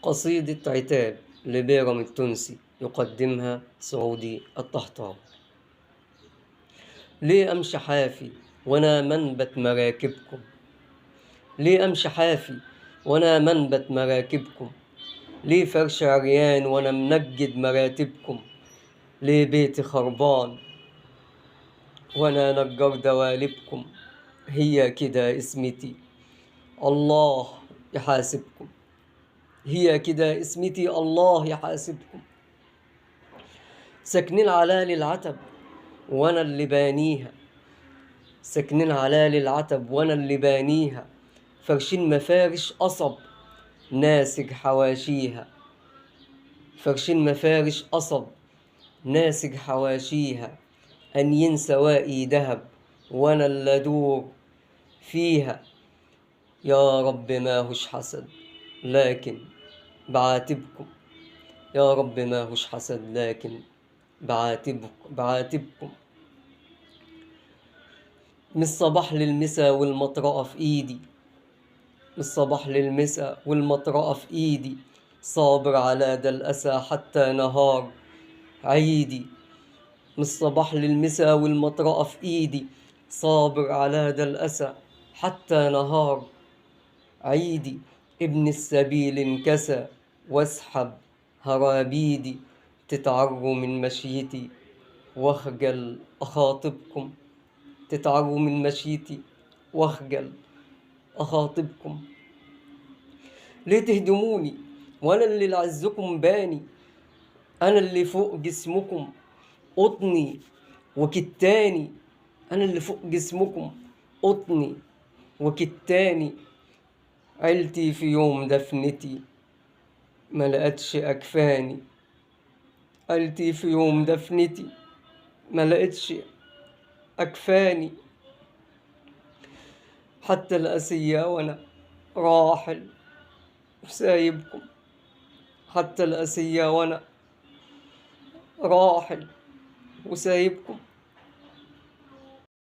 قصيدة عتاب لبيرم التونسي يقدمها سعودي الطهطاوي. ليه أمشي حافي وأنا منبت مراكبكم؟ ليه أمشي حافي وأنا منبت مراكبكم؟ ليه فرش عريان وأنا منجد مراتبكم؟ ليه بيتي خربان وأنا نجار دوالبكم؟ هي كده اسمتي، الله يحاسبكم. هي كده اسمتي، الله يحاسبكم. ساكنين على العتب وانا اللي بانيها، ساكنين على العتب وانا اللي بانيها. فرشين مفارش قصب ناسج حواشيها، فرشين مفارش قصب ناسج حواشيها. انين سوائي دهب وانا اللي ادور فيها. يا رب ما هوش حسد لكن بعاتبكم، يا رب ما هوش حسد لكن بعاتبكم. من الصباح للمسا والمطرقة في ايدي، من الصباح للمسا والمطرقة في ايدي. صابر على دا الأسى حتى نهار عيدي. من الصباح للمسا والمطرقة في ايدي، صابر على دا الأسى حتى نهار عيدي. ابن السبيل انكسى واسحب هرابيدي. تتعروا من مشيتي واخجل أخاطبكم، تتعروا من مشيتي واخجل أخاطبكم. ليه تهدموني وأنا اللي لعزكم باني؟ أنا اللي فوق جسمكم قطني وكتاني، أنا اللي فوق جسمكم قطني وكتاني. عيلتي في يوم دفنتي ما لقتش أكفاني، عيلتي في يوم دفنتي ما لقتش أكفاني. حتى الأسية وأنا راحل وسايبكم، حتى الأسية وأنا راحل وسايبكم.